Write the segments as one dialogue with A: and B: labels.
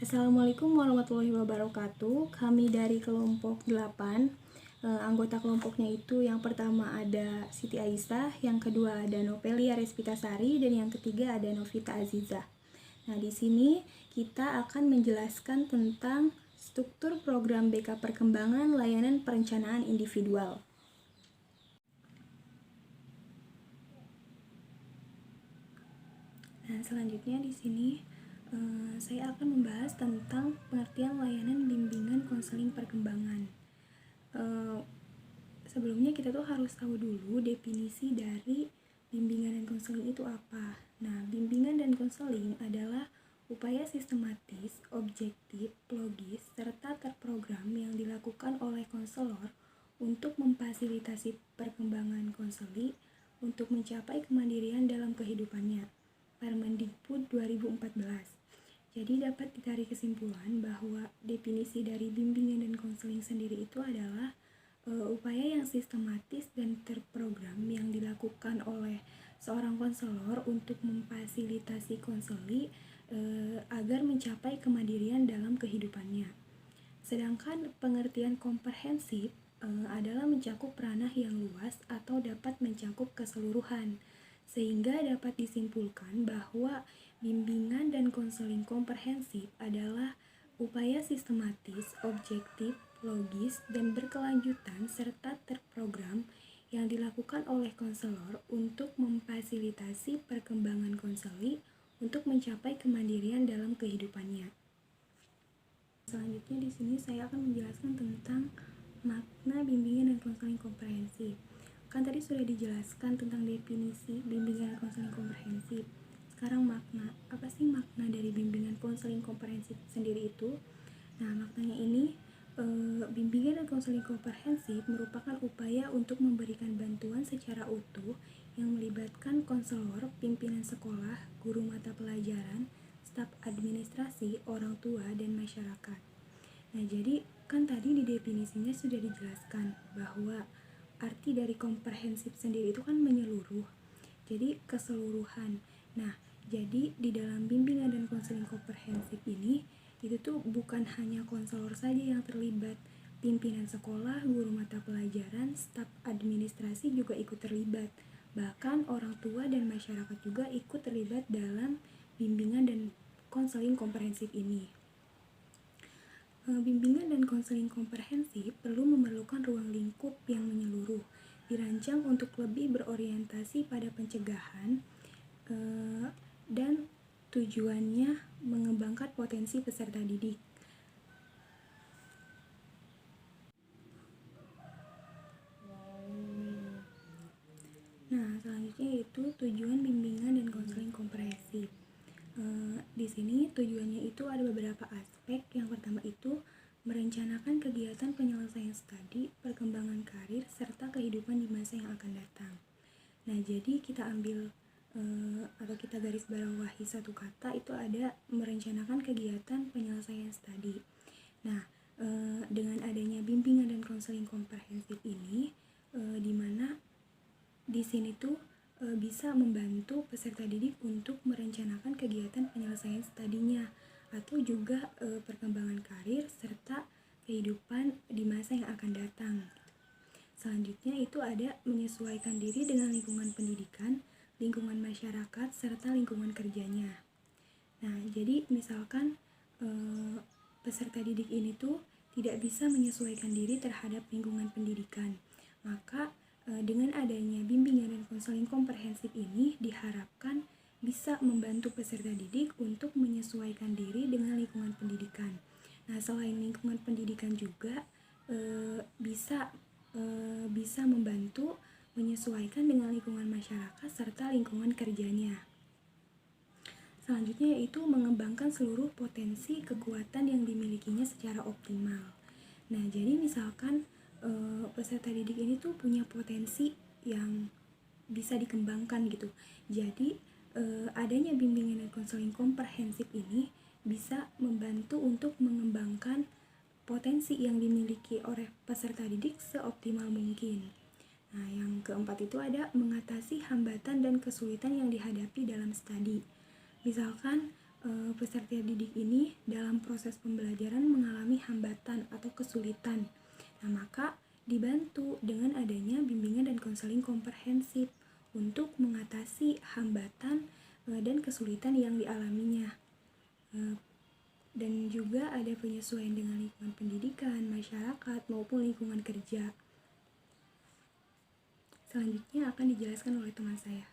A: Assalamualaikum warahmatullahi wabarakatuh. Kami dari kelompok 8. Anggota kelompoknya itu yang pertama ada Siti Aisyah, yang kedua ada Novelia Respitasari, dan yang ketiga ada Novita Azizah. Nah, di sini kita akan menjelaskan tentang struktur program BK Perkembangan Layanan Perencanaan Individual. Nah, selanjutnya di sini saya akan membahas tentang pengertian layanan bimbingan konseling perkembangan. Sebelumnya kita tuh harus tahu dulu definisi dari bimbingan dan konseling itu apa. Nah, bimbingan dan konseling adalah upaya sistematis, objektif, logis, serta terprogram yang dilakukan oleh konselor untuk memfasilitasi perkembangan konseli untuk mencapai kemandirian dalam kehidupannya. Permendikbud 2014. Jadi dapat ditarik kesimpulan bahwa definisi dari bimbingan dan konseling sendiri itu adalah upaya yang sistematis dan terprogram yang dilakukan oleh seorang konselor untuk memfasilitasi konseli agar mencapai kemandirian dalam kehidupannya. Sedangkan pengertian komprehensif adalah mencakup ranah yang luas atau dapat mencakup keseluruhan, sehingga dapat disimpulkan bahwa bimbingan dan konseling komprehensif adalah upaya sistematis, objektif, logis, dan berkelanjutan serta terprogram yang dilakukan oleh konselor untuk memfasilitasi perkembangan konseli untuk mencapai kemandirian dalam kehidupannya. Selanjutnya di sini saya akan menjelaskan tentang makna bimbingan dan konseling komprehensif. Kan tadi sudah dijelaskan tentang definisi bimbingan dan konseling komprehensif. Sekarang makna. Apa sih makna dari bimbingan konseling komprehensif sendiri itu? Nah, maknanya ini bimbingan dan konseling komprehensif merupakan upaya untuk memberikan bantuan secara utuh yang melibatkan konselor, pimpinan sekolah, guru mata pelajaran, staf administrasi, orang tua, dan masyarakat. Nah, jadi kan tadi di definisinya sudah dijelaskan bahwa arti dari komprehensif sendiri itu kan menyeluruh, jadi keseluruhan. Nah, jadi di dalam bimbingan dan konseling komprehensif ini itu tuh bukan hanya konselor saja yang terlibat, pimpinan sekolah, guru mata pelajaran, staf administrasi juga ikut terlibat, bahkan orang tua dan masyarakat juga ikut terlibat dalam bimbingan dan konseling komprehensif ini. Bimbingan dan konseling komprehensif perlu memerlukan ruang lingkup yang menyeluruh, dirancang untuk lebih berorientasi pada pencegahan dan tujuannya mengembangkan potensi peserta didik. Nah, selanjutnya itu tujuan bimbingan dan konseling komprehensif. Di sini tujuannya itu ada beberapa aspek. Yang pertama itu merencanakan kegiatan penyelesaian studi, perkembangan karir, serta kehidupan di masa yang akan datang. Nah, jadi kita ambil atau kita garis bawahi satu kata itu ada merencanakan kegiatan penyelesaian studi. Nah, dengan adanya bimbingan dan konseling komprehensif ini, di mana di sini tuh bisa membantu peserta didik untuk merencanakan kegiatan penyelesaian studinya atau juga perkembangan karir serta kehidupan di masa yang akan datang. Selanjutnya itu ada menyesuaikan diri dengan lingkungan pendidikan, lingkungan masyarakat, serta lingkungan kerjanya. Nah, jadi misalkan peserta didik ini tuh tidak bisa menyesuaikan diri terhadap lingkungan pendidikan, maka dengan adanya bimbingan dan konseling komprehensif ini diharapkan bisa membantu peserta didik untuk menyesuaikan diri dengan lingkungan pendidikan. Nah, selain lingkungan pendidikan juga bisa membantu menyesuaikan dengan lingkungan masyarakat serta lingkungan kerjanya. Selanjutnya yaitu mengembangkan seluruh potensi kekuatan yang dimilikinya secara optimal. Nah, jadi misalkan peserta didik ini tuh punya potensi yang bisa dikembangkan gitu. Jadi adanya bimbingan dan konseling komprehensif ini bisa membantu untuk mengembangkan potensi yang dimiliki oleh peserta didik seoptimal mungkin. Nah, yang keempat itu ada mengatasi hambatan dan kesulitan yang dihadapi dalam studi. Misalkan peserta didik ini dalam proses pembelajaran mengalami hambatan atau kesulitan. Nah, maka dibantu dengan adanya bimbingan dan konseling komprehensif untuk mengatasi hambatan dan kesulitan yang dialaminya. Dan juga ada penyesuaian dengan lingkungan pendidikan, masyarakat, maupun lingkungan kerja. Selanjutnya akan dijelaskan oleh teman saya.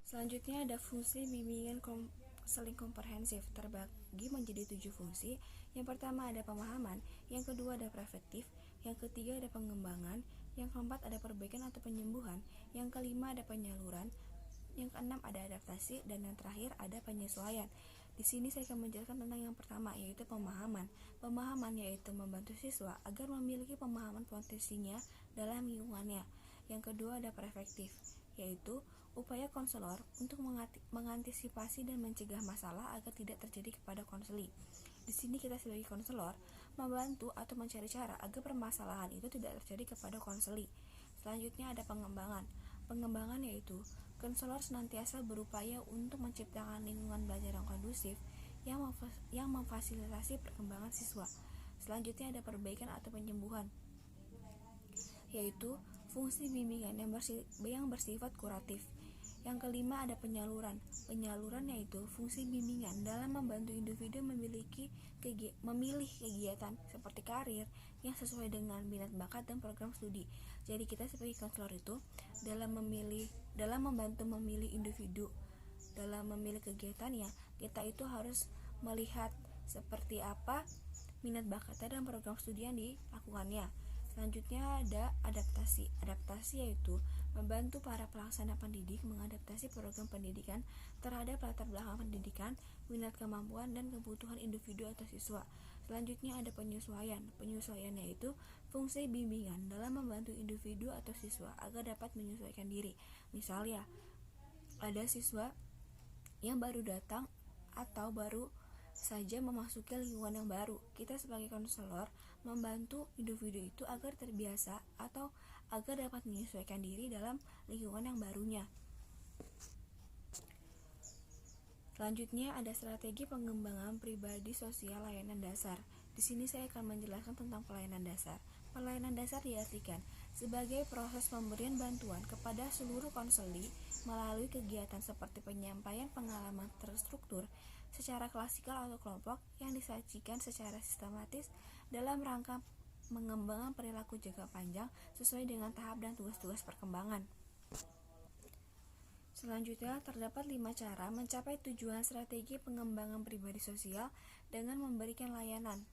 B: Selanjutnya ada fungsi bimbingan konseling komprehensif, terbagi menjadi 7 fungsi. Yang pertama ada pemahaman, yang kedua ada preventif, yang ketiga ada pengembangan, yang keempat ada perbaikan atau penyembuhan, yang kelima ada penyaluran, yang keenam ada adaptasi, dan yang terakhir ada penyesuaian. Di sini saya akan menjelaskan tentang yang pertama, yaitu pemahaman. Pemahaman yaitu membantu siswa agar memiliki pemahaman potensinya dalam lingkungannya. Yang kedua ada preventif, yaitu upaya konselor untuk mengantisipasi dan mencegah masalah agar tidak terjadi kepada konseli. Di sini kita sebagai konselor membantu atau mencari cara agar permasalahan itu tidak terjadi kepada konseli. Selanjutnya ada pengembangan. Pengembangan yaitu konselor senantiasa berupaya untuk menciptakan lingkungan belajar yang kondusif yang memfasilitasi perkembangan siswa. Selanjutnya ada perbaikan atau penyembuhan, yaitu fungsi bimbingan yang bersifat kuratif. Yang kelima ada penyaluran. Penyaluran yaitu fungsi bimbingan dalam membantu individu memilih kegiatan seperti karir yang sesuai dengan minat bakat dan program studi. Jadi kita sebagai konselor itu dalam membantu memilih individu dalam memilih kegiatannya, kita itu harus melihat seperti apa minat bakatnya dan program studi yang dilakukannya. Selanjutnya ada adaptasi. Adaptasi yaitu membantu para pelaksana pendidik mengadaptasi program pendidikan terhadap latar belakang pendidikan, minat, kemampuan, dan kebutuhan individu atau siswa. Selanjutnya ada penyesuaian. Penyesuaian yaitu fungsi bimbingan dalam membantu individu atau siswa agar dapat menyesuaikan diri. Misalnya, ada siswa yang baru datang atau baru saja memasuki lingkungan yang baru. Kita sebagai konselor membantu individu itu agar terbiasa atau agar dapat menyesuaikan diri dalam lingkungan yang barunya. Selanjutnya ada strategi pengembangan pribadi sosial layanan dasar. Di sini saya akan menjelaskan tentang pelayanan dasar. Pelayanan dasar diartikan sebagai proses pemberian bantuan kepada seluruh konseli melalui kegiatan seperti penyampaian pengalaman terstruktur secara klasikal atau kelompok yang disajikan secara sistematis dalam rangka mengembangkan perilaku jangka panjang sesuai dengan tahap dan tugas-tugas perkembangan. Selanjutnya, terdapat 5 cara mencapai tujuan strategi pengembangan pribadi sosial dengan memberikan layanan.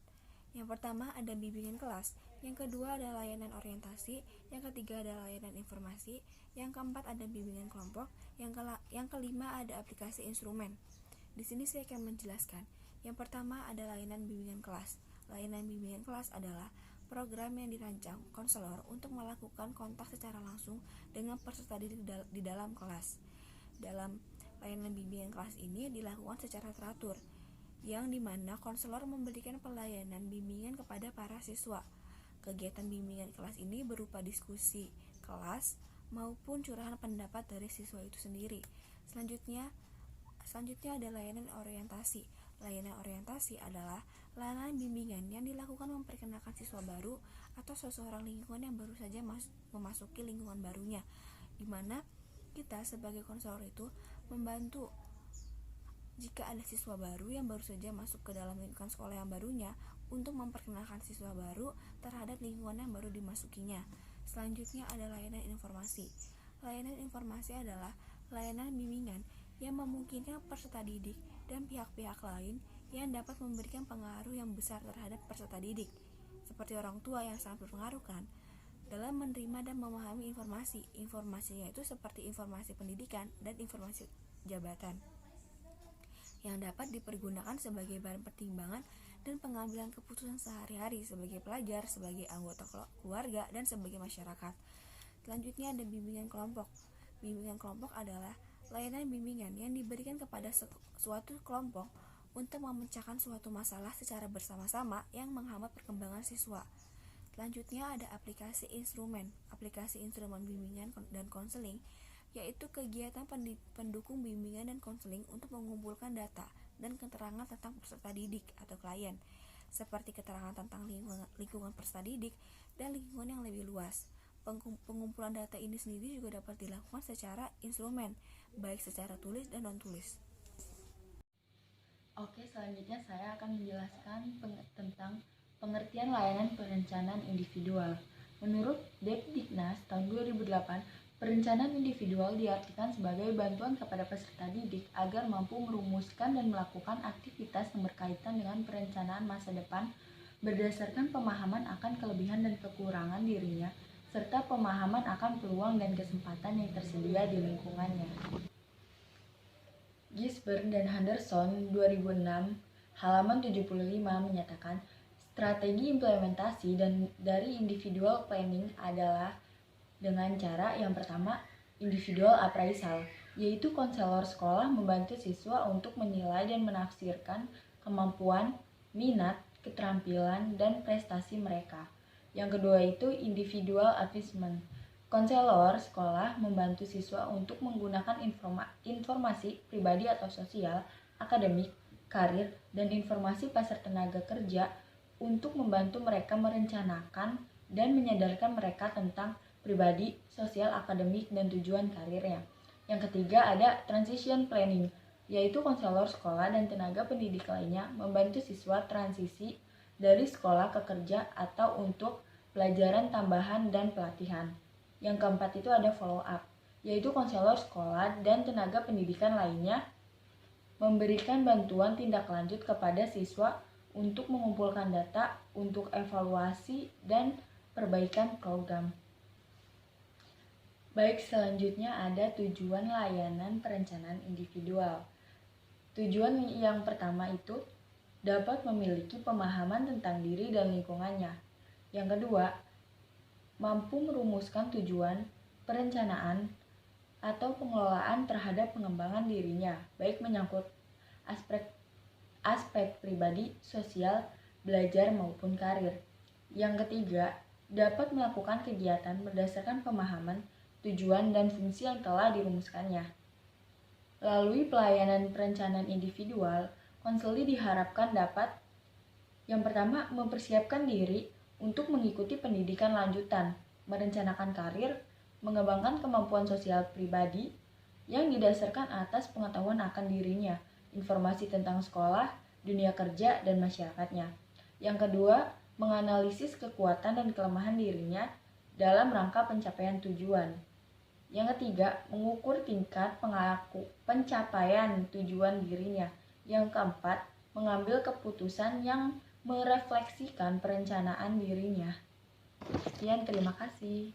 B: Yang pertama ada bimbingan kelas, yang kedua ada layanan orientasi, yang ketiga ada layanan informasi, yang keempat ada bimbingan kelompok, yang kelima ada aplikasi instrumen. Di sini saya akan menjelaskan. Yang pertama ada layanan bimbingan kelas. Layanan bimbingan kelas adalah program yang dirancang konselor untuk melakukan kontak secara langsung dengan peserta didik di dalam kelas. Dalam layanan bimbingan kelas ini dilakukan secara teratur, yang dimana konselor memberikan pelayanan bimbingan kepada para siswa. Kegiatan bimbingan kelas ini berupa diskusi kelas maupun curahan pendapat dari siswa itu sendiri. Selanjutnya ada layanan orientasi. Layanan orientasi adalah layanan bimbingan yang dilakukan memperkenalkan siswa baru atau seseorang lingkungan yang baru saja memasuki lingkungan barunya, di mana kita sebagai konselor itu membantu jika ada siswa baru yang baru saja masuk ke dalam lingkungan sekolah yang barunya untuk memperkenalkan siswa baru terhadap lingkungan yang baru dimasukinya. Selanjutnya ada layanan informasi. Layanan informasi adalah layanan bimbingan yang memungkinkan peserta didik dan pihak-pihak lain yang dapat memberikan pengaruh yang besar terhadap peserta didik, seperti orang tua yang sangat berpengaruh kan, dalam menerima dan memahami informasi. Informasinya itu seperti informasi pendidikan dan informasi jabatan yang dapat dipergunakan sebagai bahan pertimbangan dan pengambilan keputusan sehari-hari sebagai pelajar, sebagai anggota keluarga, dan sebagai masyarakat. Selanjutnya ada bimbingan kelompok. Bimbingan kelompok adalah layanan bimbingan yang diberikan kepada suatu kelompok untuk memecahkan suatu masalah secara bersama-sama yang menghambat perkembangan siswa. Selanjutnya ada aplikasi instrumen. Aplikasi instrumen bimbingan dan konseling yaitu kegiatan pendukung bimbingan dan konseling untuk mengumpulkan data dan keterangan tentang peserta didik atau klien, seperti keterangan tentang lingkungan peserta didik dan lingkungan yang lebih luas. Pengumpulan data ini sendiri juga dapat dilakukan secara instrumen, baik secara tulis dan non-tulis.
C: Oke, selanjutnya saya akan menjelaskan tentang pengertian layanan perencanaan individual. Menurut Depdiknas tahun 2008, perencanaan individual diartikan sebagai bantuan kepada peserta didik agar mampu merumuskan dan melakukan aktivitas yang berkaitan dengan perencanaan masa depan berdasarkan pemahaman akan kelebihan dan kekurangan dirinya, serta pemahaman akan peluang dan kesempatan yang tersedia di lingkungannya. Gisborne dan Henderson 2006 halaman 75 menyatakan strategi implementasi dari individual planning adalah dengan cara yang pertama, individual appraisal, yaitu konselor sekolah membantu siswa untuk menilai dan menafsirkan kemampuan, minat, keterampilan, dan prestasi mereka. Yang kedua itu individual assessment. Konselor sekolah membantu siswa untuk menggunakan informasi pribadi atau sosial, akademik, karir, dan informasi pasar tenaga kerja untuk membantu mereka merencanakan dan menyadarkan mereka tentang pribadi, sosial, akademik, dan tujuan karirnya. Yang ketiga ada transition planning, yaitu konselor sekolah dan tenaga pendidik lainnya membantu siswa transisi dari sekolah ke kerja atau untuk pelajaran tambahan dan pelatihan. Yang keempat itu ada follow up, yaitu konselor sekolah dan tenaga pendidikan lainnya memberikan bantuan tindak lanjut kepada siswa untuk mengumpulkan data untuk evaluasi dan perbaikan program. Baik, selanjutnya ada tujuan layanan perencanaan individual. Tujuan yang pertama itu dapat memiliki pemahaman tentang diri dan lingkungannya. Yang kedua, mampu merumuskan tujuan, perencanaan, atau pengelolaan terhadap pengembangan dirinya, baik menyangkut aspek pribadi, sosial, belajar maupun karir. Yang ketiga, dapat melakukan kegiatan berdasarkan pemahaman, tujuan, dan fungsi yang telah dirumuskannya. Melalui pelayanan perencanaan individual, konseli diharapkan dapat yang pertama, mempersiapkan diri untuk mengikuti pendidikan lanjutan, merencanakan karir, mengembangkan kemampuan sosial pribadi yang didasarkan atas pengetahuan akan dirinya, informasi tentang sekolah, dunia kerja, dan masyarakatnya. Yang kedua, menganalisis kekuatan dan kelemahan dirinya dalam rangka pencapaian tujuan. Yang ketiga, mengukur tingkat pencapaian tujuan dirinya. Yang keempat, mengambil keputusan yang merefleksikan perencanaan dirinya. Sekian, terima kasih.